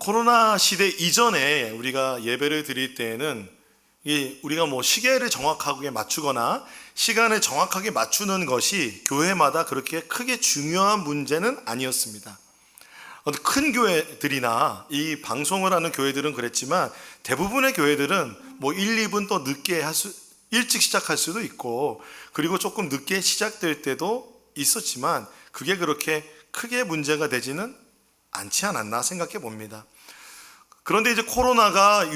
코로나 시대 이전에 우리가 예배를 드릴 때에는 우리가 시계를 정확하게 맞추거나 시간을 정확하게 맞추는 것이 교회마다 그렇게 크게 중요한 문제는 아니었습니다. 큰 교회들이나 이 방송을 하는 교회들은 그랬지만 대부분의 교회들은 1, 2분 더 늦게 일찍 시작할 수도 있고, 그리고 조금 늦게 시작될 때도 있었지만 그게 그렇게 크게 문제가 되지는 않지 않았나 생각해 봅니다. 그런데 이제 코로나가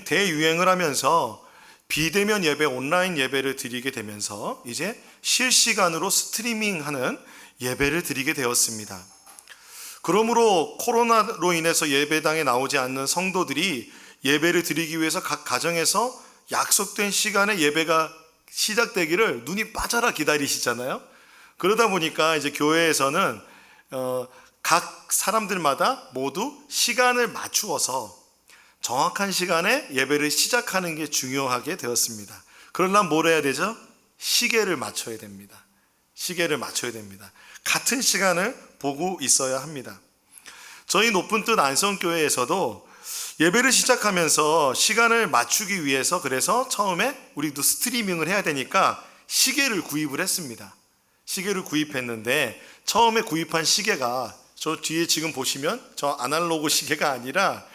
대유행을 하면서 비대면 예배, 온라인 예배를 드리게 되면서 이제 실시간으로 스트리밍하는 예배를 드리게 되었습니다. 그러므로 코로나로 인해서 예배당에 나오지 않는 성도들이 예배를 드리기 위해서 각 가정에서 약속된 시간에 예배가 시작되기를 눈이 빠져라 기다리시잖아요. 그러다 보니까 이제 교회에서는 각 사람들마다 모두 시간을 맞추어서 정확한 시간에 예배를 시작하는 게 중요하게 되었습니다. 그러려면 뭘 해야 되죠? 시계를 맞춰야 됩니다. 시계를 맞춰야 됩니다. 같은 시간을 보고 있어야 합니다. 저희 높은 뜻 안성교회에서도 예배를 시작하면서 시간을 맞추기 위해서 그래서 처음에 우리도 스트리밍을 해야 되니까 시계를 구입을 했습니다. 시계를 구입했는데 처음에 구입한 시계가 저 뒤에 지금 보시면 저 아날로그 시계가 아니라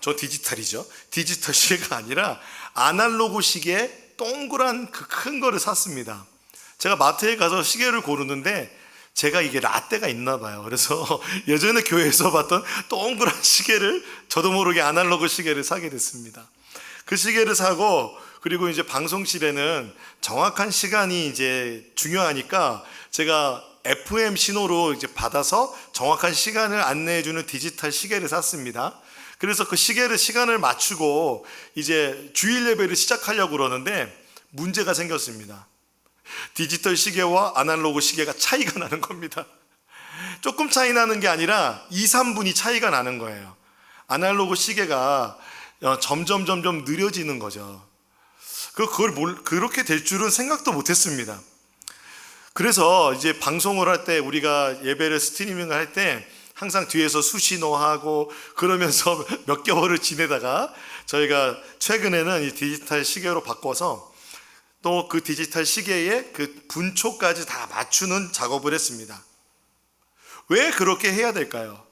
저 디지털이죠. 디지털 시계가 아니라 아날로그 시계 동그란 그 큰 거를 샀습니다. 제가 마트에 가서 시계를 고르는데 제가 이게 라떼가 있나 봐요. 그래서 예전에 교회에서 봤던 동그란 시계를 저도 모르게 아날로그 시계를 사게 됐습니다. 그 시계를 사고, 그리고 이제 방송실에는 정확한 시간이 이제 중요하니까 제가 FM 신호로 이제 받아서 정확한 시간을 안내해주는 디지털 시계를 샀습니다. 그래서 그 시간을 맞추고 이제 주일 예배를 시작하려고 그러는데 문제가 생겼습니다. 디지털 시계와 아날로그 시계가 차이가 나는 겁니다. 조금 차이 나는 게 아니라 2, 3분이 차이가 나는 거예요. 아날로그 시계가 점점 느려지는 거죠. 그걸 그렇게 될 줄은 생각도 못했습니다. 그래서 이제 방송을 할 때, 우리가 예배를 스트리밍을 할 때 항상 뒤에서 수신호하고 그러면서 몇 개월을 지내다가 저희가 최근에는 이 디지털 시계로 바꿔서 또 그 디지털 시계에 그 분초까지 다 맞추는 작업을 했습니다. 왜 그렇게 해야 될까요?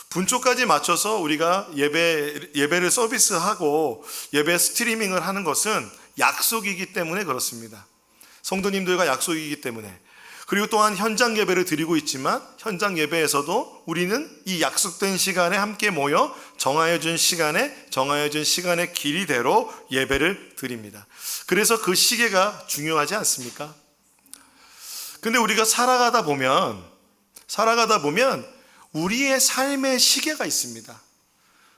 분초까지 맞춰서 우리가 예배를 서비스하고 예배 스트리밍을 하는 것은 약속이기 때문에 그렇습니다. 성도님들과 약속이기 때문에. 그리고 또한 현장 예배를 드리고 있지만 현장 예배에서도 우리는 이 약속된 시간에 함께 모여 정하여진 시간의 길이대로 예배를 드립니다. 그래서 그 시계가 중요하지 않습니까? 근데 우리가 살아가다 보면 우리의 삶의 시계가 있습니다.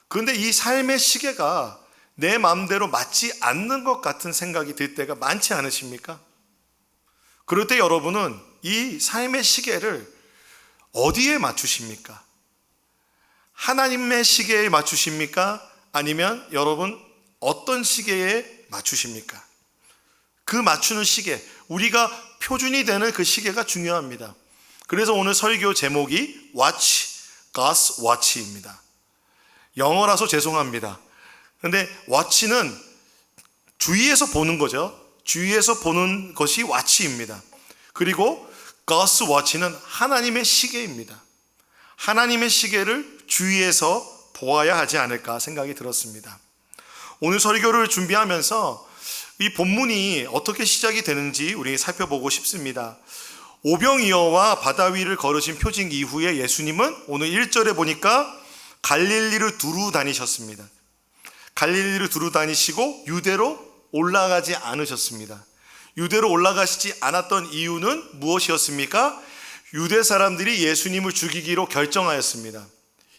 그런데 이 삶의 시계가 내 마음대로 맞지 않는 것 같은 생각이 들 때가 많지 않으십니까? 그럴 때 여러분은 이 삶의 시계를 어디에 맞추십니까? 하나님의 시계에 맞추십니까? 아니면 여러분 어떤 시계에 맞추십니까? 그 맞추는 시계, 우리가 표준이 되는 그 시계가 중요합니다. 그래서 오늘 설교 제목이 Watch, God's Watch입니다. 영어라서 죄송합니다. 그런데 Watch는 주위에서 보는 거죠. 주위에서 보는 것이 Watch입니다. 그리고 God's Watch는 하나님의 시계입니다. 하나님의 시계를 주위에서 보아야 하지 않을까 생각이 들었습니다. 오늘 설교를 준비하면서 이 본문이 어떻게 시작이 되는지 우리 살펴보고 싶습니다. 오병이어와 바다 위를 걸으신 표징 이후에 예수님은 오늘 1절에 보니까 갈릴리를 두루 다니셨습니다. 갈릴리를 두루 다니시고 유대로 올라가지 않으셨습니다. 유대로 올라가시지 않았던 이유는 무엇이었습니까? 유대 사람들이 예수님을 죽이기로 결정하였습니다.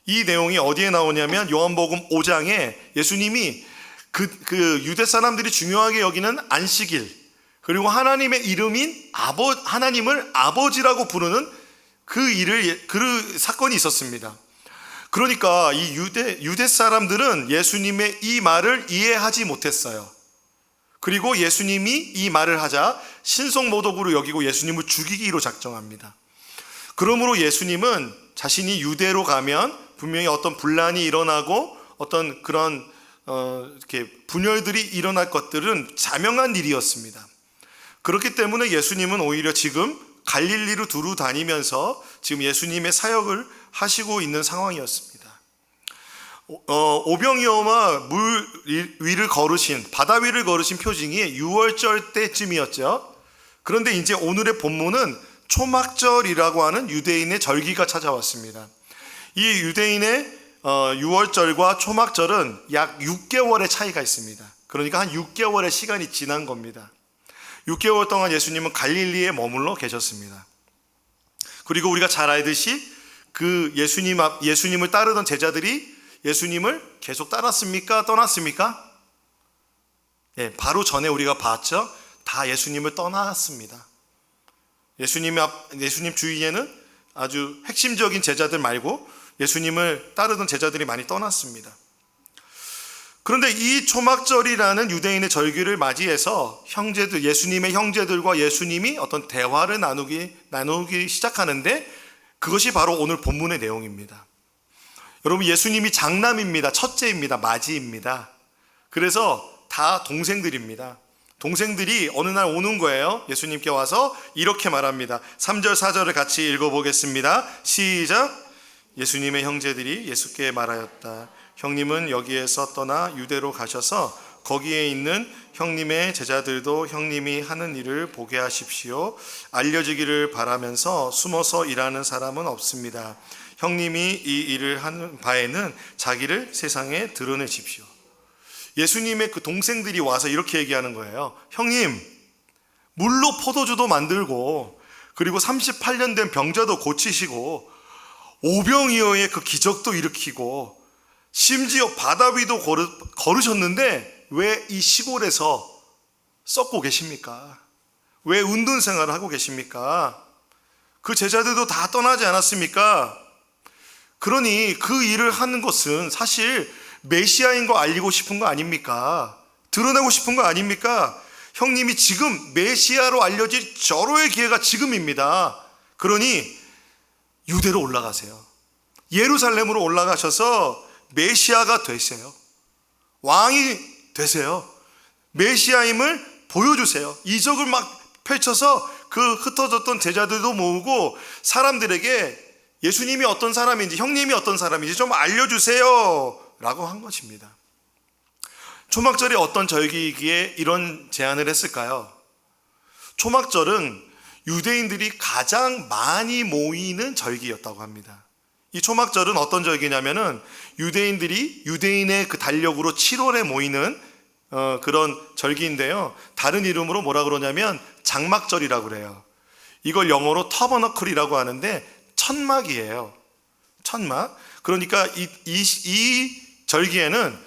이 내용이 어디에 나오냐면 요한복음 5장에 예수님이 그 유대 사람들이 중요하게 여기는 안식일, 그리고 하나님의 이름인 하나님을 아버지라고 부르는 그 사건이 있었습니다. 그러니까 이 유대 사람들은 예수님의 이 말을 이해하지 못했어요. 그리고 예수님이 이 말을 하자 신성모독으로 여기고 예수님을 죽이기로 작정합니다. 그러므로 예수님은 자신이 유대로 가면 분명히 어떤 분란이 일어나고 어떤 그런 이렇게 분열들이 일어날 것들은 자명한 일이었습니다. 그렇기 때문에 예수님은 오히려 지금 갈릴리로 두루 다니면서 지금 예수님의 사역을 하시고 있는 상황이었습니다. 오병이어와 물 위를 걸으신, 바다 위를 걸으신 표징이 6월절 때쯤이었죠. 그런데 이제 오늘의 본문은 초막절이라고 하는 유대인의 절기가 찾아왔습니다. 이 유대인의 6월절과 초막절은 약 6개월의 차이가 있습니다. 그러니까 한 6개월의 시간이 지난 겁니다. 6개월 동안 예수님은 갈릴리에 머물러 계셨습니다. 그리고 우리가 잘 알듯이 그 예수님을 따르던 제자들이 예수님을 계속 따랐습니까? 떠났습니까? 예, 바로 전에 우리가 봤죠. 다 예수님을 떠났습니다. 예수님 주위에는 아주 핵심적인 제자들 말고 예수님을 따르던 제자들이 많이 떠났습니다. 그런데 이 초막절이라는 유대인의 절기를 맞이해서 예수님의 형제들과 예수님이 어떤 대화를 나누기 시작하는데 그것이 바로 오늘 본문의 내용입니다. 여러분, 예수님이 장남입니다. 첫째입니다. 맞이입니다. 그래서 다 동생들입니다. 동생들이 어느 날 오는 거예요. 예수님께 와서 이렇게 말합니다. 3절 4절을 같이 읽어보겠습니다. 시작. 예수님의 형제들이 예수께 말하였다. 형님은 여기에서 떠나 유대로 가셔서 거기에 있는 형님의 제자들도 형님이 하는 일을 보게 하십시오. 알려지기를 바라면서 숨어서 일하는 사람은 없습니다. 형님이 이 일을 하는 바에는 자기를 세상에 드러내십시오. 예수님의 그 동생들이 와서 이렇게 얘기하는 거예요. 형님, 물로 포도주도 만들고 그리고 38년 된 병자도 고치시고 오병이어의 그 기적도 일으키고 심지어 바다 위도 걸으셨는데 왜 이 시골에서 썩고 계십니까? 왜 운동 생활을 하고 계십니까? 그 제자들도 다 떠나지 않았습니까? 그러니 그 일을 하는 것은 사실 메시아인 거 알리고 싶은 거 아닙니까? 드러내고 싶은 거 아닙니까? 형님이 지금 메시아로 알려질 절호의 기회가 지금입니다. 그러니 유대로 올라가세요. 예루살렘으로 올라가셔서 메시아가 되세요. 왕이 되세요. 메시아임을 보여주세요. 이적을 막 펼쳐서 그 흩어졌던 제자들도 모으고 사람들에게 예수님이 어떤 사람인지, 형님이 어떤 사람인지 좀 알려주세요 라고 한 것입니다. 초막절이 어떤 절기이기에 이런 제안을 했을까요? 초막절은 유대인들이 가장 많이 모이는 절기였다고 합니다. 이 초막절은 어떤 절기냐면은 유대인들이 유대인의 그 달력으로 7월에 모이는 그런 절기인데요. 다른 이름으로 뭐라 그러냐면 장막절이라고 그래요. 이걸 영어로 터버너클이라고 하는데 천막이에요. 천막. 그러니까 이 절기에는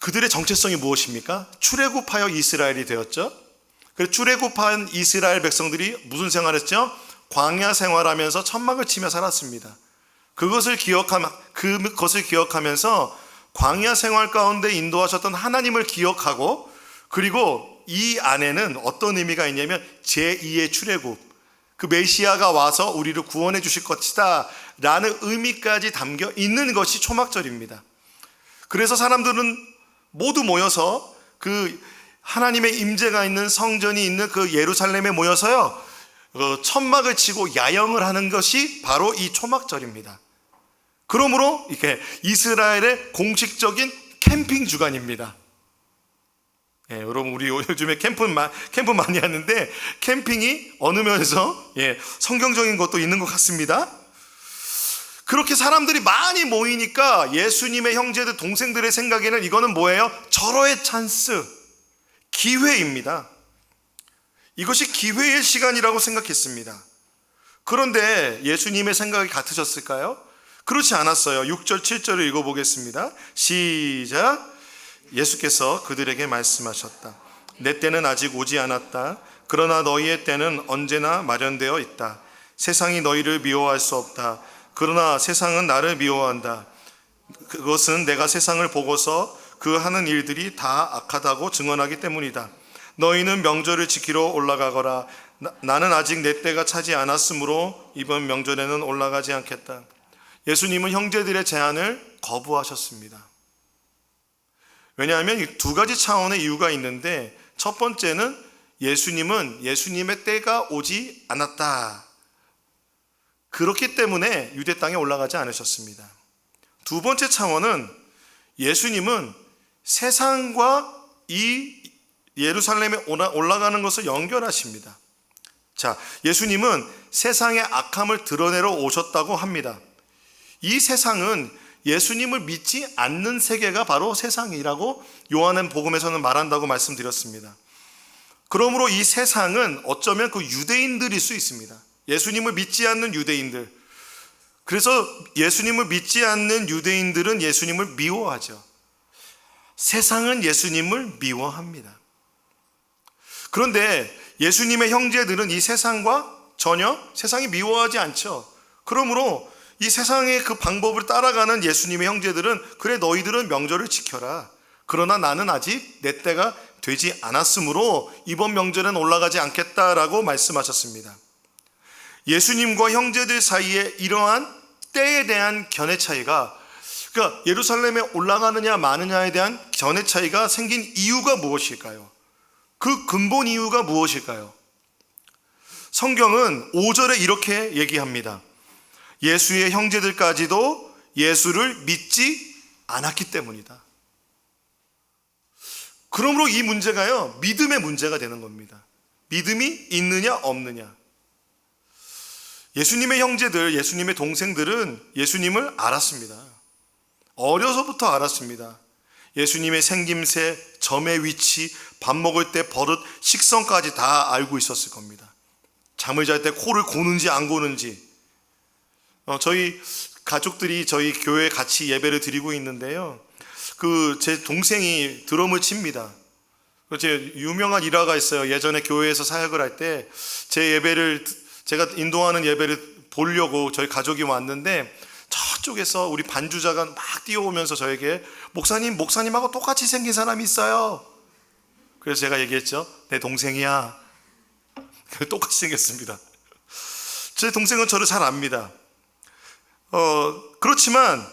그들의 정체성이 무엇입니까? 출애굽하여 이스라엘이 되었죠. 그래서 출애굽한 이스라엘 백성들이 무슨 생활했죠? 광야 생활하면서 천막을 치며 살았습니다. 그것을 기억하면서 광야 생활 가운데 인도하셨던 하나님을 기억하고, 그리고 이 안에는 어떤 의미가 있냐면 제2의 출애굽, 그 메시아가 와서 우리를 구원해 주실 것이다 라는 의미까지 담겨 있는 것이 초막절입니다. 그래서 사람들은 모두 모여서 그 하나님의 임재가 있는 성전이 있는 그 예루살렘에 모여서요, 천막을 치고 야영을 하는 것이 바로 이 초막절입니다. 그러므로 이렇게 이스라엘의 공식적인 캠핑 주간입니다. 예, 여러분, 우리 요즘에 캠프 많이 하는데 캠핑이 어느 면에서 성경적인 것도 있는 것 같습니다. 그렇게 사람들이 많이 모이니까 예수님의 형제들, 동생들의 생각에는 이거는 뭐예요? 절호의 찬스, 기회입니다. 이것이 기회의 시간이라고 생각했습니다. 그런데 예수님의 생각이 같으셨을까요? 그렇지 않았어요. 6절 7절을 읽어보겠습니다. 시작. 예수께서 그들에게 말씀하셨다. 내 때는 아직 오지 않았다. 그러나 너희의 때는 언제나 마련되어 있다. 세상이 너희를 미워할 수 없다. 그러나 세상은 나를 미워한다. 그것은 내가 세상을 보고서 그 하는 일들이 다 악하다고 증언하기 때문이다. 너희는 명절을 지키러 올라가거라. 나는 아직 내 때가 차지 않았으므로 이번 명절에는 올라가지 않겠다. 예수님은 형제들의 제안을 거부하셨습니다. 왜냐하면 이 두 가지 차원의 이유가 있는데, 첫 번째는 예수님은 예수님의 때가 오지 않았다. 그렇기 때문에 유대 땅에 올라가지 않으셨습니다. 두 번째 차원은 예수님은 세상과 이 예루살렘에 올라가는 것을 연결하십니다. 자, 예수님은 세상의 악함을 드러내러 오셨다고 합니다. 이 세상은 예수님을 믿지 않는 세계가 바로 세상이라고 요한은 복음에서는 말한다고 말씀드렸습니다. 그러므로 이 세상은 어쩌면 그 유대인들일 수 있습니다. 예수님을 믿지 않는 유대인들. 그래서 예수님을 믿지 않는 유대인들은 예수님을 미워하죠. 세상은 예수님을 미워합니다. 그런데 예수님의 형제들은 이 세상과 전혀 세상이 미워하지 않죠. 그러므로 이 세상의 그 방법을 따라가는 예수님의 형제들은, 그래 너희들은 명절을 지켜라. 그러나 나는 아직 내 때가 되지 않았으므로 이번 명절엔 올라가지 않겠다라고 말씀하셨습니다. 예수님과 형제들 사이에 이러한 때에 대한 견해 차이가, 그러니까 예루살렘에 올라가느냐 마느냐에 대한 견해 차이가 생긴 이유가 무엇일까요? 그 근본 이유가 무엇일까요? 성경은 5절에 이렇게 얘기합니다. 예수의 형제들까지도 예수를 믿지 않았기 때문이다. 그러므로 이 문제가요, 믿음의 문제가 되는 겁니다. 믿음이 있느냐 없느냐. 예수님의 형제들, 예수님의 동생들은 예수님을 알았습니다. 어려서부터 알았습니다. 예수님의 생김새, 점의 위치, 밥 먹을 때 버릇, 식성까지 다 알고 있었을 겁니다. 잠을 잘 때 코를 고는지 안 고는지. 저희 가족들이 저희 교회에 같이 예배를 드리고 있는데요, 제 동생이 드럼을 칩니다. 제 유명한 일화가 있어요. 예전에 교회에서 사역을 할 때 제가 인도하는 예배를 보려고 저희 가족이 왔는데, 저쪽에서 우리 반주자가 막 뛰어오면서 저에게 목사님하고 똑같이 생긴 사람이 있어요. 그래서 제가 얘기했죠. 내 동생이야. 똑같이 생겼습니다. 제 동생은 저를 잘 압니다. 그렇지만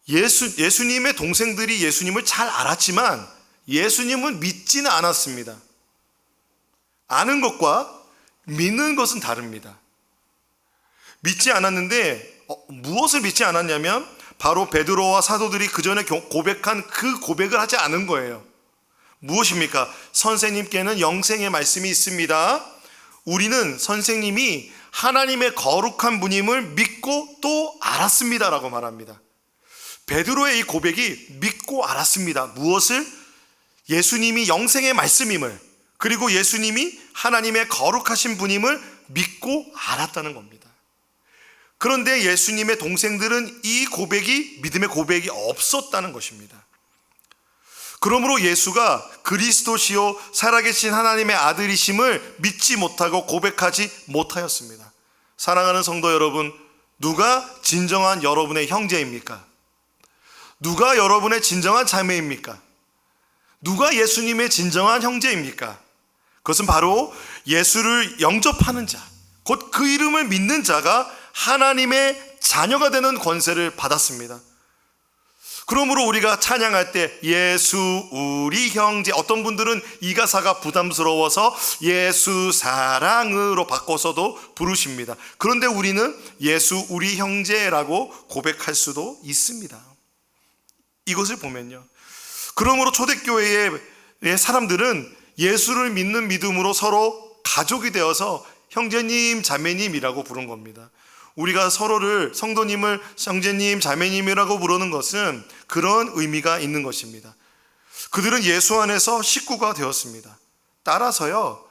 예수님의 동생들이 예수님을 잘 알았지만 예수님을 믿지는 않았습니다. 아는 것과 믿는 것은 다릅니다. 믿지 않았는데 무엇을 믿지 않았냐면 바로 베드로와 사도들이 그 전에 고백한 그 고백을 하지 않은 거예요. 무엇입니까? 선생님께는 영생의 말씀이 있습니다. 우리는 선생님이 하나님의 거룩한 분임을 믿고 또 알았습니다라고 말합니다. 베드로의 이 고백이 믿고 알았습니다. 무엇을? 예수님이 영생의 말씀임을, 그리고 예수님이 하나님의 거룩하신 분임을 믿고 알았다는 겁니다. 그런데 예수님의 동생들은 이 고백이 믿음의 고백이 없었다는 것입니다. 그러므로 예수가 그리스도시요 살아계신 하나님의 아들이심을 믿지 못하고 고백하지 못하였습니다. 사랑하는 성도 여러분, 누가 진정한 여러분의 형제입니까? 누가 여러분의 진정한 자매입니까? 누가 예수님의 진정한 형제입니까? 그것은 바로 예수를 영접하는 자, 곧 그 이름을 믿는 자가 하나님의 자녀가 되는 권세를 받았습니다. 그러므로 우리가 찬양할 때 예수 우리 형제, 어떤 분들은 이 가사가 부담스러워서 예수 사랑으로 바꿔서도 부르십니다. 그런데 우리는 예수 우리 형제라고 고백할 수도 있습니다. 이것을 보면요, 그러므로 초대교회의 사람들은 예수를 믿는 믿음으로 서로 가족이 되어서 형제님 자매님이라고 부른 겁니다. 우리가 서로를 성도님을 형제님 자매님이라고 부르는 것은 그런 의미가 있는 것입니다. 그들은 예수 안에서 식구가 되었습니다. 따라서요,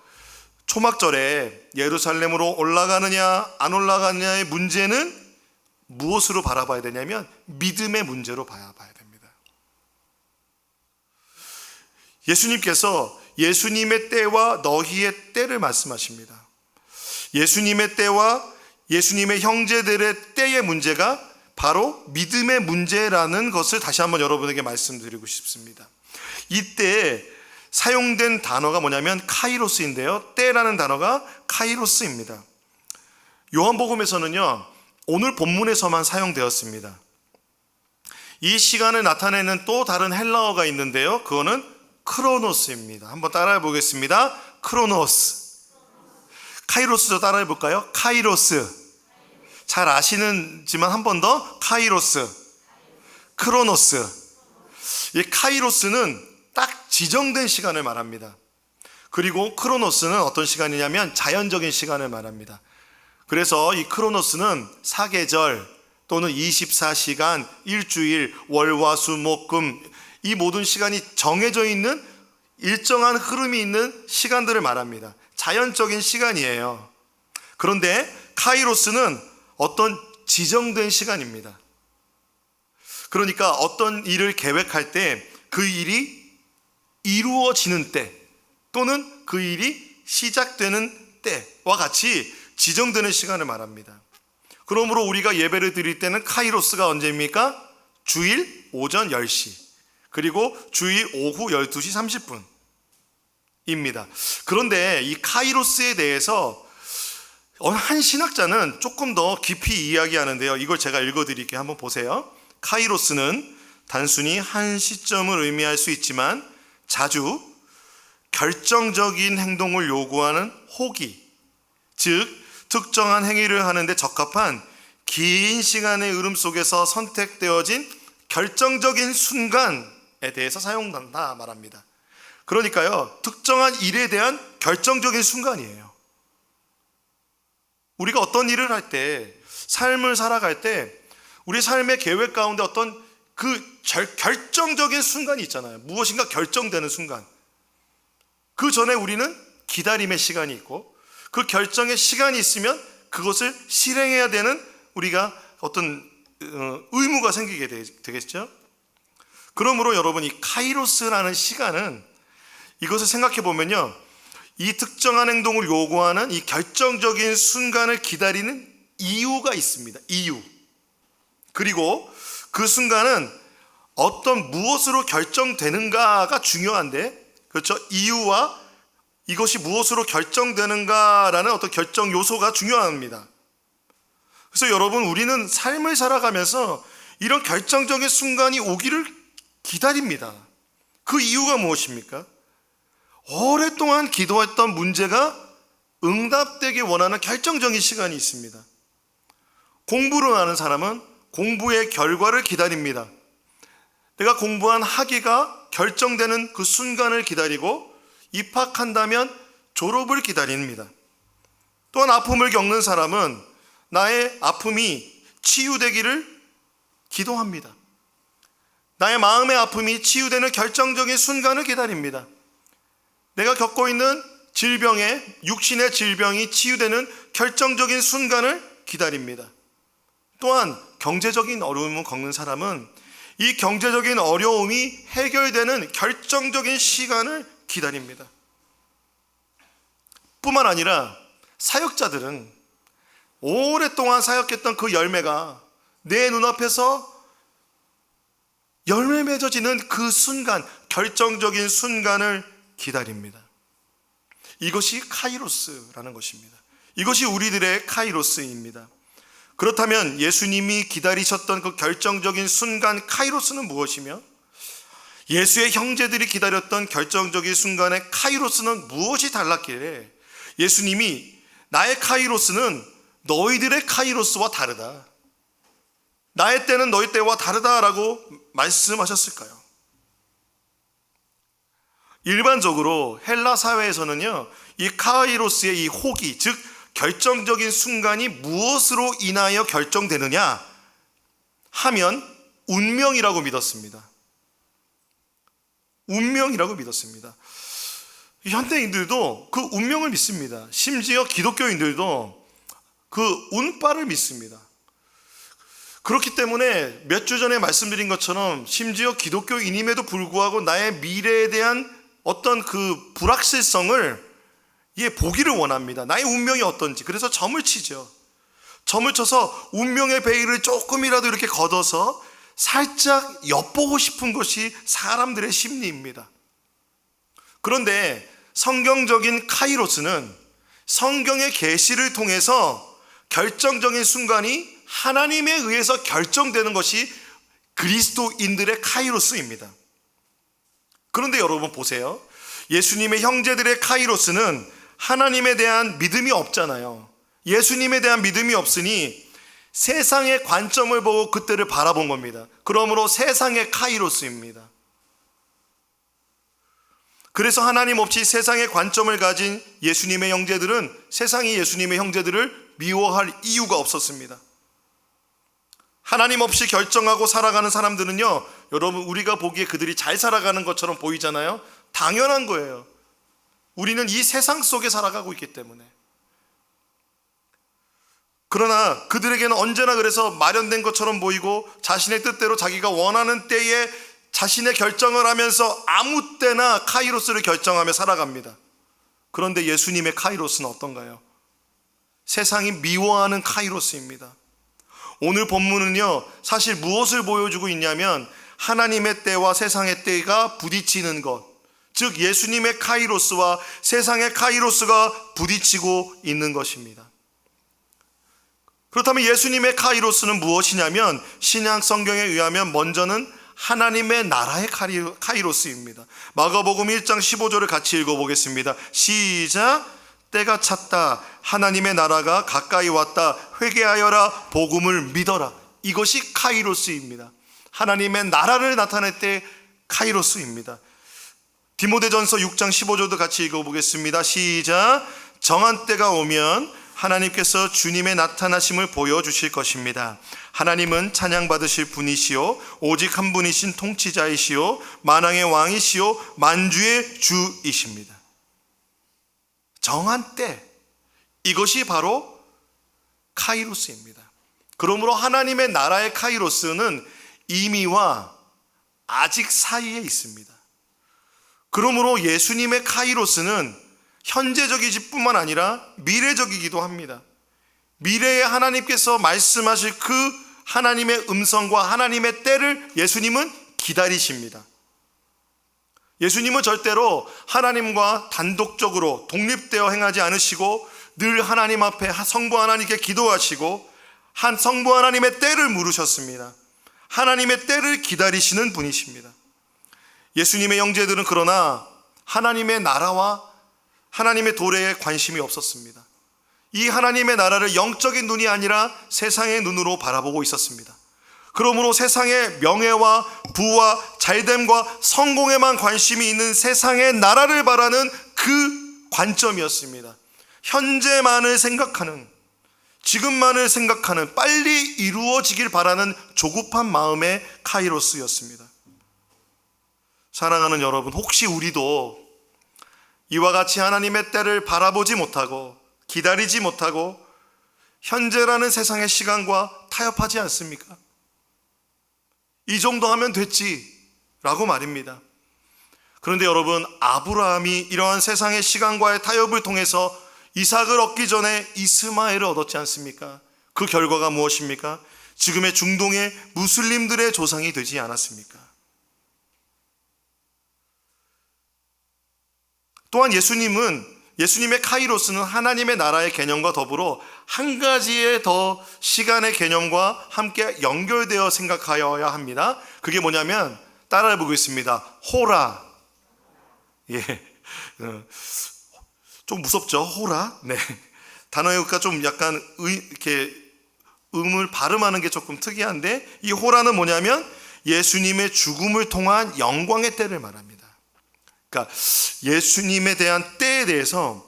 초막절에 예루살렘으로 올라가느냐 안 올라가느냐의 문제는 무엇으로 바라봐야 되냐면 믿음의 문제로 봐야 됩니다. 예수님께서 예수님의 때와 너희의 때를 말씀하십니다. 예수님의 때와 예수님의 형제들의 때의 문제가 바로 믿음의 문제라는 것을 다시 한번 여러분에게 말씀드리고 싶습니다. 이때 사용된 단어가 뭐냐면 카이로스인데요, 때라는 단어가 카이로스입니다. 요한복음에서는요, 오늘 본문에서만 사용되었습니다. 이 시간을 나타내는 또 다른 헬라어가 있는데요, 그거는 크로노스입니다. 한번 따라해 보겠습니다. 크로노스. 카이로스도 따라해 볼까요? 카이로스. 잘 아시는지만 한 번 더. 카이로스. 크로노스. 이 카이로스는 딱 지정된 시간을 말합니다. 그리고 크로노스는 어떤 시간이냐면 자연적인 시간을 말합니다. 그래서 이 크로노스는 사계절 또는 24시간, 일주일, 월, 화, 수, 목, 금, 이 모든 시간이 정해져 있는 일정한 흐름이 있는 시간들을 말합니다. 자연적인 시간이에요. 그런데 카이로스는 어떤 지정된 시간입니다. 그러니까 어떤 일을 계획할 때 그 일이 이루어지는 때 또는 그 일이 시작되는 때와 같이 지정되는 시간을 말합니다. 그러므로 우리가 예배를 드릴 때는 카이로스가 언제입니까? 주일 오전 10시 그리고 주일 오후 12시 30분입니다. 그런데 이 카이로스에 대해서 한 신학자는 조금 더 깊이 이야기하는데요, 이걸 제가 읽어드릴게요. 한번 보세요. 카이로스는 단순히 한 시점을 의미할 수 있지만 자주 결정적인 행동을 요구하는 호기, 즉 특정한 행위를 하는데 적합한 긴 시간의 흐름 속에서 선택되어진 결정적인 순간에 대해서 사용한다 말합니다. 그러니까요, 특정한 일에 대한 결정적인 순간이에요. 우리가 어떤 일을 할 때, 삶을 살아갈 때 우리 삶의 계획 가운데 어떤 그 결정적인 순간이 있잖아요. 무엇인가 결정되는 순간. 그 전에 우리는 기다림의 시간이 있고 그 결정의 시간이 있으면 그것을 실행해야 되는 우리가 어떤 의무가 생기게 되겠죠. 그러므로 여러분, 이 카이로스라는 시간은 이것을 생각해 보면요, 이 특정한 행동을 요구하는 이 결정적인 순간을 기다리는 이유가 있습니다. 이유. 그리고 그 순간은 어떤 무엇으로 결정되는가가 중요한데, 그렇죠? 이유와 이것이 무엇으로 결정되는가라는 어떤 결정 요소가 중요합니다. 그래서 여러분, 우리는 삶을 살아가면서 이런 결정적인 순간이 오기를 기다립니다. 그 이유가 무엇입니까? 오랫동안 기도했던 문제가 응답되길 원하는 결정적인 시간이 있습니다. 공부를 하는 사람은 공부의 결과를 기다립니다. 내가 공부한 학위가 결정되는 그 순간을 기다리고 입학한다면 졸업을 기다립니다. 또한 아픔을 겪는 사람은 나의 아픔이 치유되기를 기도합니다. 나의 마음의 아픔이 치유되는 결정적인 순간을 기다립니다. 내가 겪고 있는 질병의, 육신의 질병이 치유되는 결정적인 순간을 기다립니다. 또한 경제적인 어려움을 겪는 사람은 이 경제적인 어려움이 해결되는 결정적인 시간을 기다립니다. 뿐만 아니라 사역자들은 오랫동안 사역했던 그 열매가 내 눈앞에서 열매 맺어지는 그 순간, 결정적인 순간을 기다립니다. 이것이 카이로스라는 것입니다. 이것이 우리들의 카이로스입니다. 그렇다면 예수님이 기다리셨던 그 결정적인 순간 카이로스는 무엇이며, 예수의 형제들이 기다렸던 결정적인 순간의 카이로스는 무엇이 달랐기에 예수님이 나의 카이로스는 너희들의 카이로스와 다르다, 나의 때는 너희 때와 다르다라고 말씀하셨을까요? 일반적으로 헬라 사회에서는요, 이 카이로스의 이 호기, 즉 결정적인 순간이 무엇으로 인하여 결정되느냐 하면 운명이라고 믿었습니다. 운명이라고 믿었습니다. 현대인들도 그 운명을 믿습니다. 심지어 기독교인들도 그 운빨을 믿습니다. 그렇기 때문에 몇 주 전에 말씀드린 것처럼 심지어 기독교인임에도 불구하고 나의 미래에 대한 어떤 그 불확실성을 보기를 원합니다. 나의 운명이 어떤지. 그래서 점을 치죠. 점을 쳐서 운명의 베일을 조금이라도 이렇게 걷어서 살짝 엿보고 싶은 것이 사람들의 심리입니다. 그런데 성경적인 카이로스는 성경의 계시를 통해서 결정적인 순간이 하나님에 의해서 결정되는 것이 그리스도인들의 카이로스입니다. 그런데 여러분 보세요. 예수님의 형제들의 카이로스는 하나님에 대한 믿음이 없잖아요. 예수님에 대한 믿음이 없으니 세상의 관점을 보고 그때를 바라본 겁니다. 그러므로 세상의 카이로스입니다. 그래서 하나님 없이 세상의 관점을 가진 예수님의 형제들은 세상이 예수님의 형제들을 미워할 이유가 없었습니다. 하나님 없이 결정하고 살아가는 사람들은요, 여러분 우리가 보기에 그들이 잘 살아가는 것처럼 보이잖아요. 당연한 거예요. 우리는 이 세상 속에 살아가고 있기 때문에. 그러나 그들에게는 언제나 그래서 마련된 것처럼 보이고 자신의 뜻대로 자기가 원하는 때에 자신의 결정을 하면서 아무 때나 카이로스를 결정하며 살아갑니다. 그런데 예수님의 카이로스는 어떤가요? 세상이 미워하는 카이로스입니다. 오늘 본문은요, 사실 무엇을 보여주고 있냐면 하나님의 때와 세상의 때가 부딪히는 것, 즉 예수님의 카이로스와 세상의 카이로스가 부딪히고 있는 것입니다. 그렇다면 예수님의 카이로스는 무엇이냐면 신약 성경에 의하면 먼저는 하나님의 나라의 카이로스입니다. 마가복음 1장 15절을 같이 읽어보겠습니다. 시작. 때가 찼다. 하나님의 나라가 가까이 왔다. 회개하여라. 복음을 믿어라. 이것이 카이로스입니다. 하나님의 나라를 나타낼 때 카이로스입니다. 디모데전서 6장 15절도 같이 읽어보겠습니다. 시작. 정한 때가 오면 하나님께서 주님의 나타나심을 보여주실 것입니다. 하나님은 찬양받으실 분이시요 오직 한 분이신 통치자이시요 만왕의 왕이시요 만주의 주이십니다. 정한 때, 이것이 바로 카이로스입니다. 그러므로 하나님의 나라의 카이로스는 이미와 아직 사이에 있습니다. 그러므로 예수님의 카이로스는 현재적이지 뿐만 아니라 미래적이기도 합니다. 미래에 하나님께서 말씀하실 그 하나님의 음성과 하나님의 때를 예수님은 기다리십니다. 예수님은 절대로 하나님과 단독적으로 독립되어 행하지 않으시고 늘 하나님 앞에 성부 하나님께 기도하시고 한 성부 하나님의 때를 물으셨습니다. 하나님의 때를 기다리시는 분이십니다. 예수님의 형제들은 그러나 하나님의 나라와 하나님의 도래에 관심이 없었습니다. 이 하나님의 나라를 영적인 눈이 아니라 세상의 눈으로 바라보고 있었습니다. 그러므로 세상의 명예와 부와 잘됨과 성공에만 관심이 있는 세상의 나라를 바라는 그 관점이었습니다. 현재만을 생각하는, 지금만을 생각하는, 빨리 이루어지길 바라는 조급한 마음의 카이로스였습니다. 사랑하는 여러분, 혹시 우리도 이와 같이 하나님의 때를 바라보지 못하고 기다리지 못하고 현재라는 세상의 시간과 타협하지 않습니까? 이 정도 하면 됐지 라고 말입니다. 그런데 여러분, 아브라함이 이러한 세상의 시간과의 타협을 통해서 이삭을 얻기 전에 이스마엘을 얻었지 않습니까? 그 결과가 무엇입니까? 지금의 중동의 무슬림들의 조상이 되지 않았습니까? 또한 예수님의 카이로스는 하나님의 나라의 개념과 더불어 한 가지의 더 시간의 개념과 함께 연결되어 생각하여야 합니다. 그게 뭐냐면 따라해 보겠습니다. 호라. 예, 좀 무섭죠? 호라. 네, 단어가 좀 약간 이렇게 음을 발음하는 게 조금 특이한데 이 호라는 뭐냐면 예수님의 죽음을 통한 영광의 때를 말합니다. 그러니까 예수님에 대한 때에 대해서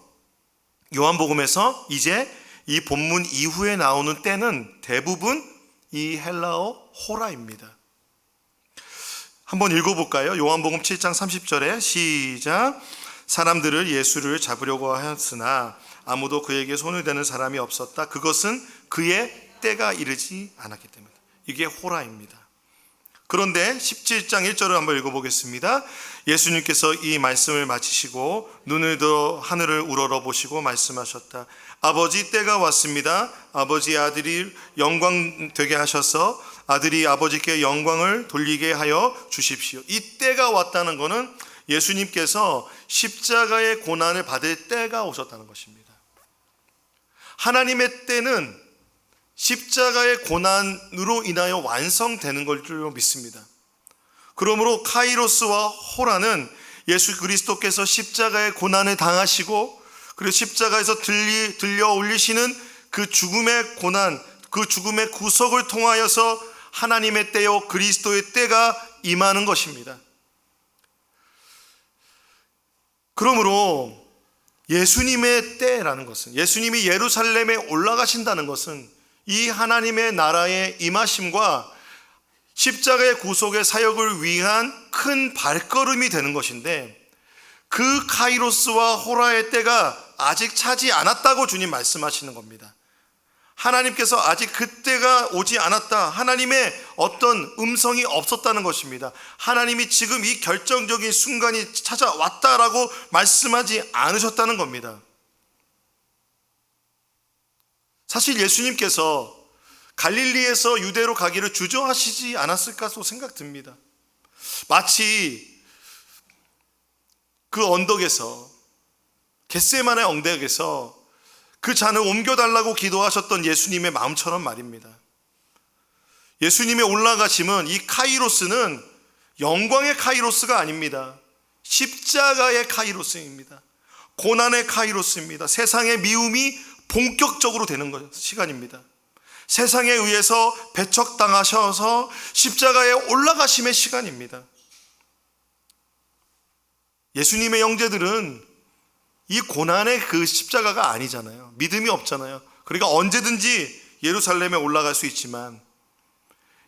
요한복음에서 이제 이 본문 이후에 나오는 때는 대부분 이 헬라어 호라입니다. 한번 읽어볼까요? 요한복음 7장 30절에 시작. 사람들을 예수를 잡으려고 하였으나 아무도 그에게 손을 대는 사람이 없었다. 그것은 그의 때가 이르지 않았기 때문이다. 이게 호라입니다. 그런데 17장 1절을 한번 읽어보겠습니다. 예수님께서 이 말씀을 마치시고 눈을 들어 하늘을 우러러 보시고 말씀하셨다. 아버지, 때가 왔습니다. 아버지, 아들이 영광 되게 하셔서 아들이 아버지께 영광을 돌리게 하여 주십시오. 이 때가 왔다는 것은 예수님께서 십자가의 고난을 받을 때가 오셨다는 것입니다. 하나님의 때는 십자가의 고난으로 인하여 완성되는 걸 줄로 믿습니다. 그러므로 카이로스와 호라는 예수 그리스도께서 십자가의 고난을 당하시고 그리고 십자가에서 들려 올리시는 그 죽음의 고난, 그 죽음의 구속을 통하여서 하나님의 때요 그리스도의 때가 임하는 것입니다. 그러므로 예수님의 때라는 것은, 예수님이 예루살렘에 올라가신다는 것은 이 하나님의 나라의 임하심과 십자가의 구속의 사역을 위한 큰 발걸음이 되는 것인데, 그 카이로스와 호라의 때가 아직 차지 않았다고 주님 말씀하시는 겁니다. 하나님께서 아직 그때가 오지 않았다, 하나님의 어떤 음성이 없었다는 것입니다. 하나님이 지금 이 결정적인 순간이 찾아왔다라고 말씀하지 않으셨다는 겁니다. 사실 예수님께서 갈릴리에서 유대로 가기를 주저하시지 않았을까도 생각됩니다. 마치 그 언덕에서, 겟세마네 언덕에서 그 잔을 옮겨달라고 기도하셨던 예수님의 마음처럼 말입니다. 예수님의 올라가심은, 이 카이로스는 영광의 카이로스가 아닙니다. 십자가의 카이로스입니다. 고난의 카이로스입니다. 세상의 미움이 본격적으로 되는 시간입니다. 세상에 의해서 배척당하셔서 십자가에 올라가심의 시간입니다. 예수님의 형제들은 이 고난의 그 십자가가 아니잖아요. 믿음이 없잖아요. 그러니까 언제든지 예루살렘에 올라갈 수 있지만,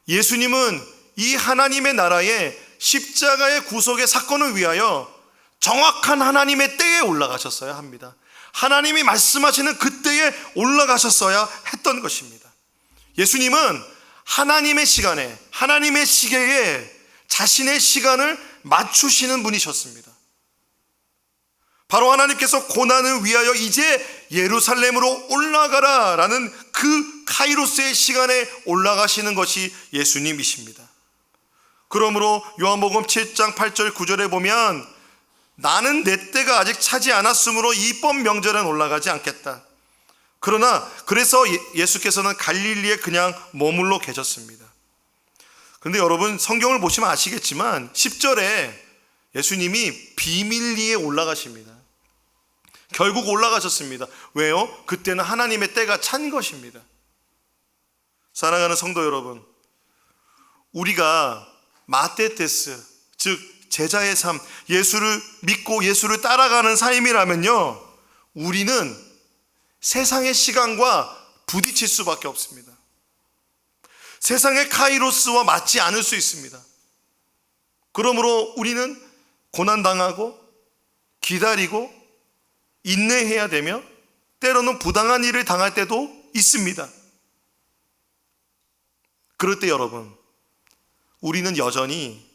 예수님은 이 하나님의 나라의 십자가의 구속의 사건을 위하여 정확한 하나님의 때에 올라가셨어야 합니다. 하나님이 말씀하시는 그때에 올라가셨어야 했던 것입니다. 예수님은 하나님의 시간에, 하나님의 시계에 자신의 시간을 맞추시는 분이셨습니다. 바로 하나님께서 고난을 위하여 이제 예루살렘으로 올라가라 라는 그 카이로스의 시간에 올라가시는 것이 예수님이십니다. 그러므로 요한복음 7장 8절 9절에 보면, 나는 내 때가 아직 차지 않았으므로 이번 명절엔 올라가지 않겠다. 그래서 예수께서는 갈릴리에 그냥 머물러 계셨습니다. 그런데 여러분, 성경을 보시면 아시겠지만 10절에 예수님이 비밀리에 올라가십니다. 결국 올라가셨습니다. 왜요? 그때는 하나님의 때가 찬 것입니다. 사랑하는 성도 여러분, 우리가 마테테스, 즉 제자의 삶, 예수를 믿고 예수를 따라가는 삶이라면요, 우리는 세상의 시간과 부딪힐 수밖에 없습니다. 세상의 카이로스와 맞지 않을 수 있습니다. 그러므로 우리는 고난당하고 기다리고 인내해야 되며, 때로는 부당한 일을 당할 때도 있습니다. 그럴 때 여러분, 우리는 여전히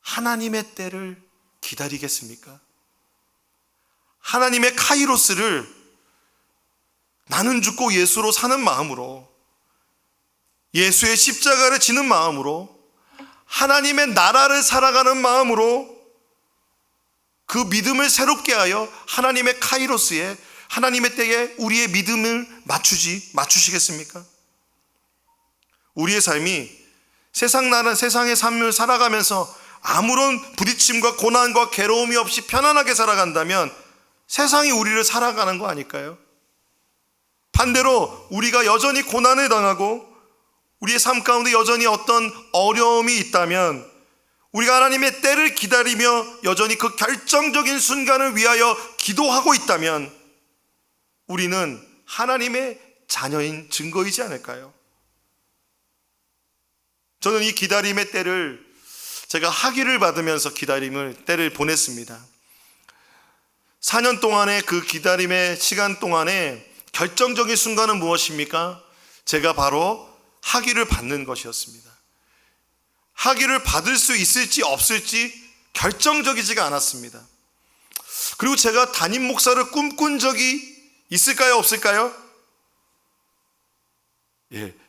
하나님의 때를 기다리겠습니까? 하나님의 카이로스를 나는 죽고 예수로 사는 마음으로, 예수의 십자가를 지는 마음으로, 하나님의 나라를 살아가는 마음으로 그 믿음을 새롭게 하여 하나님의 카이로스에, 하나님의 때에 우리의 믿음을 맞추시겠습니까? 우리의 삶이 세상의 삶을 살아가면서 아무런 부딪힘과 고난과 괴로움이 없이 편안하게 살아간다면 세상이 우리를 살아가는 거 아닐까요? 반대로 우리가 여전히 고난을 당하고 우리의 삶 가운데 여전히 어떤 어려움이 있다면, 우리가 하나님의 때를 기다리며 여전히 그 결정적인 순간을 위하여 기도하고 있다면, 우리는 하나님의 자녀인 증거이지 않을까요? 저는 이 기다림의 때를, 제가 학위를 받으면서 때를 보냈습니다. 4년 동안의 그 기다림의 시간 동안에 결정적인 순간은 무엇입니까? 제가 바로 학위를 받는 것이었습니다. 학위를 받을 수 있을지 없을지 결정적이지가 않았습니다. 그리고 제가 담임 목사를 꿈꾼 적이 있을까요, 없을까요?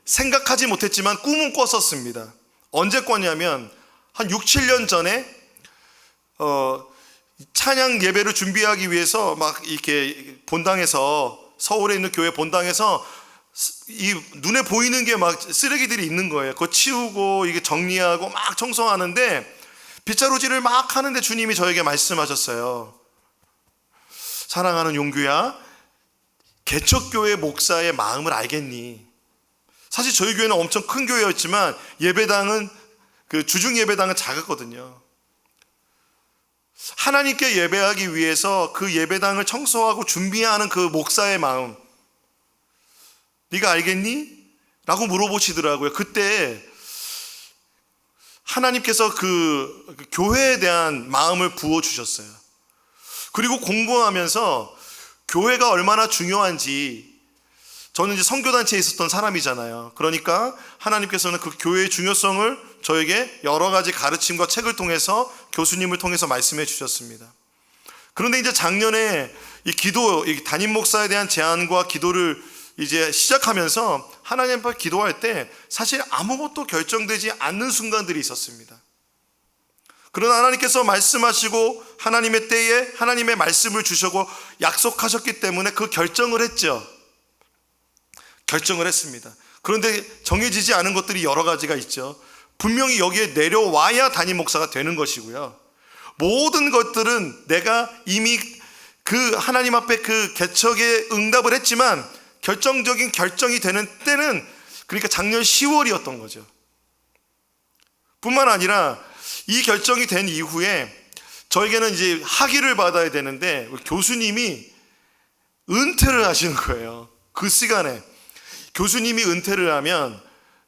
생각하지 못했지만 꿈은 꿨었습니다. 언제 꿨냐면 한 6, 7년 전에 찬양 예배를 준비하기 위해서 막 이렇게 본당에서, 서울에 있는 교회 본당에서 이 눈에 보이는 게 막 쓰레기들이 있는 거예요. 그거 치우고 이게 정리하고 막 청소하는데 빗자루질을 막 하는데 주님이 저에게 말씀하셨어요. 사랑하는 용규야, 개척교회 목사의 마음을 알겠니? 사실 저희 교회는 엄청 큰 교회였지만 예배당은 주중 예배당은 작았거든요. 하나님께 예배하기 위해서 그 예배당을 청소하고 준비하는 그 목사의 마음, 네가 알겠니? 라고 물어보시더라고요. 그때 하나님께서 그 교회에 대한 마음을 부어주셨어요. 그리고 공부하면서 교회가 얼마나 중요한지, 저는 이제 선교단체에 있었던 사람이잖아요. 그러니까 하나님께서는 그 교회의 중요성을 저에게 여러 가지 가르침과 책을 통해서, 교수님을 통해서 말씀해 주셨습니다. 그런데 이제 작년에 이 담임 목사에 대한 제안과 기도를 이제 시작하면서 하나님 앞에 기도할 때 사실 아무것도 결정되지 않는 순간들이 있었습니다. 그러나 하나님께서 말씀하시고 하나님의 때에 하나님의 말씀을 주시고 약속하셨기 때문에 그 결정을 했죠. 결정을 했습니다. 그런데 정해지지 않은 것들이 여러 가지가 있죠. 분명히 여기에 내려와야 담임 목사가 되는 것이고요. 모든 것들은 내가 이미 그 하나님 앞에 그 개척에 응답을 했지만 결정적인 결정이 되는 때는, 그러니까 작년 10월이었던 거죠. 뿐만 아니라 이 결정이 된 이후에 저에게는 이제 학위를 받아야 되는데 교수님이 은퇴를 하시는 거예요. 그 시간에 교수님이 은퇴를 하면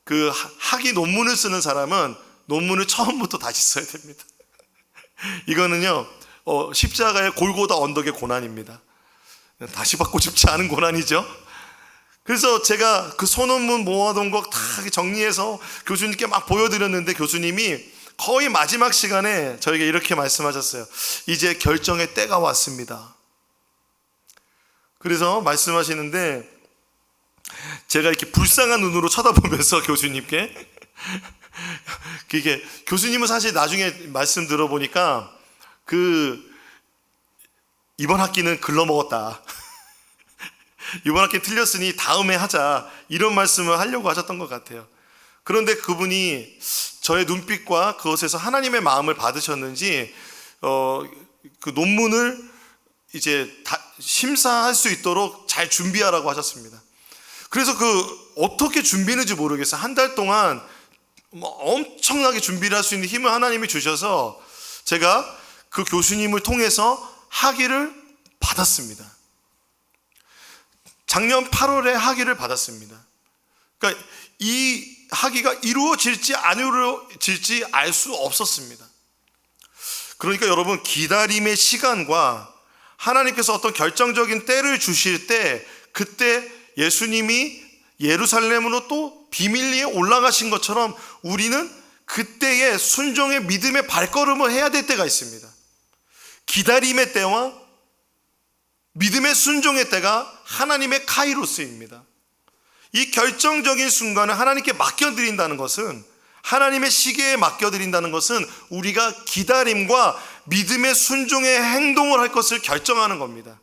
그 학위 논문을 쓰는 사람은 논문을 처음부터 다시 써야 됩니다. 이거는요 십자가의 골고다 언덕의 고난입니다. 다시 받고 싶지 않은 고난이죠. 그래서 제가 그 소논문 모아둔 거 다 정리해서 교수님께 막 보여드렸는데 교수님이 거의 마지막 시간에 저에게 이렇게 말씀하셨어요. 이제 결정의 때가 왔습니다. 그래서 말씀하시는데 제가 이렇게 불쌍한 눈으로 쳐다보면서 교수님께 그게 교수님은 사실 나중에 말씀 들어보니까 이번 학기는 글러먹었다. 이번 학기 틀렸으니 다음에 하자, 이런 말씀을 하려고 하셨던 것 같아요. 그런데 그분이 저의 눈빛과 그것에서 하나님의 마음을 받으셨는지 그 논문을 이제 심사할 수 있도록 잘 준비하라고 하셨습니다. 그래서 어떻게 준비했는지 모르겠어요. 한 달 동안 엄청나게 준비를 할 수 있는 힘을 하나님이 주셔서 제가 그 교수님을 통해서 학위를 받았습니다. 작년 8월에 학위를 받았습니다. 그러니까 이 학위가 이루어질지 안 이루어질지 알 수 없었습니다. 그러니까 여러분, 기다림의 시간과 하나님께서 어떤 결정적인 때를 주실 때, 그때 예수님이 예루살렘으로 또 비밀리에 올라가신 것처럼 우리는 그때의 순종의 믿음의 발걸음을 해야 될 때가 있습니다. 기다림의 때와 믿음의 순종의 때가 하나님의 카이로스입니다. 이 결정적인 순간을 하나님께 맡겨드린다는 것은, 하나님의 시계에 맡겨드린다는 것은 우리가 기다림과 믿음의 순종의 행동을 할 것을 결정하는 겁니다.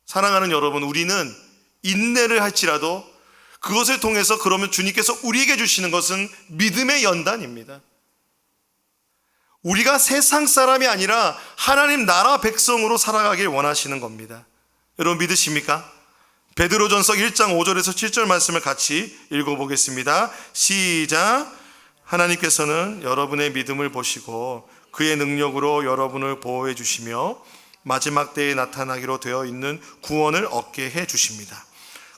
사랑하는 여러분, 우리는 인내를 할지라도 그것을 통해서 그러면 주님께서 우리에게 주시는 것은 믿음의 연단입니다. 우리가 세상 사람이 아니라 하나님 나라 백성으로 살아가길 원하시는 겁니다. 여러분 믿으십니까? 베드로전서 1장 5절에서 7절 말씀을 같이 읽어보겠습니다. 시작. 하나님께서는 여러분의 믿음을 보시고 그의 능력으로 여러분을 보호해 주시며 마지막 때에 나타나기로 되어 있는 구원을 얻게 해 주십니다.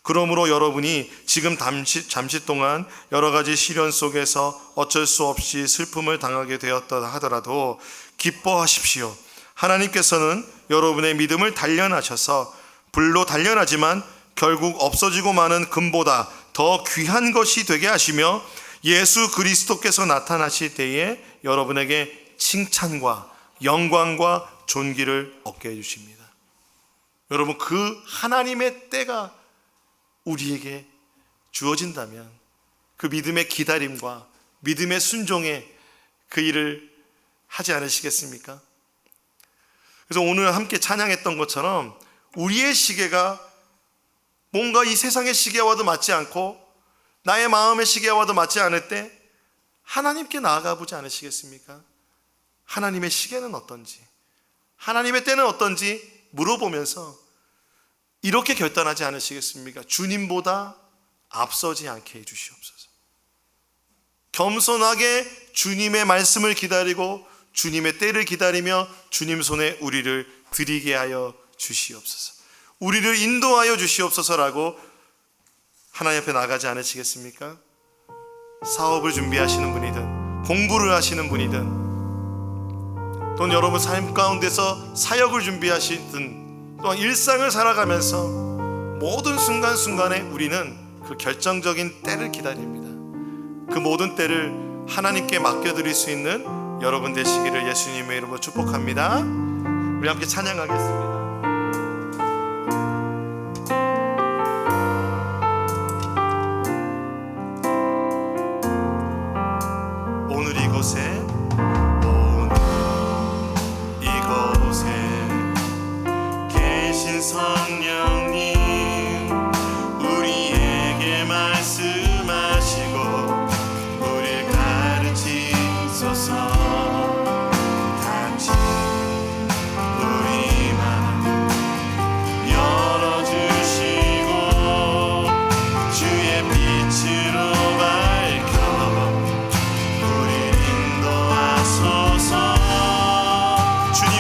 그러므로 여러분이 지금 잠시 동안 여러 가지 시련 속에서 어쩔 수 없이 슬픔을 당하게 되었다 하더라도 기뻐하십시오. 하나님께서는 여러분의 믿음을 단련하셔서 불로 단련하지만 결국 없어지고 마는 금보다 더 귀한 것이 되게 하시며 예수 그리스도께서 나타나실 때에 여러분에게 칭찬과 영광과 존귀를 얻게 해주십니다. 여러분, 그 하나님의 때가 우리에게 주어진다면 그 믿음의 기다림과 믿음의 순종의 그 일을 하지 않으시겠습니까? 그래서 오늘 함께 찬양했던 것처럼 우리의 시계가 뭔가 이 세상의 시계와도 맞지 않고 나의 마음의 시계와도 맞지 않을 때 하나님께 나아가 보지 않으시겠습니까? 하나님의 시계는 어떤지, 하나님의 때는 어떤지 물어보면서 이렇게 결단하지 않으시겠습니까? 주님보다 앞서지 않게 해주시옵소서. 겸손하게 주님의 말씀을 기다리고 주님의 때를 기다리며 주님 손에 우리를 드리게 하여 주시옵소서. 우리를 인도하여 주시옵소서라고 하나님 앞에 나가지 않으시겠습니까? 사업을 준비하시는 분이든 공부를 하시는 분이든 또는 여러분 삶 가운데서 사역을 준비하시든 또한 일상을 살아가면서 모든 순간순간에 우리는 그 결정적인 때를 기다립니다. 그 모든 때를 하나님께 맡겨드릴 수 있는 여러분 되시기를 예수님의 이름으로 축복합니다. 우리 함께 찬양하겠습니다. 오늘 이곳에 계신 성령님 우리에게 말씀하시고 우리를 가르치소서. 같이 우리 맘 열어주시고 주의 빛으로 밝혀 우리를 인도하소서. 주님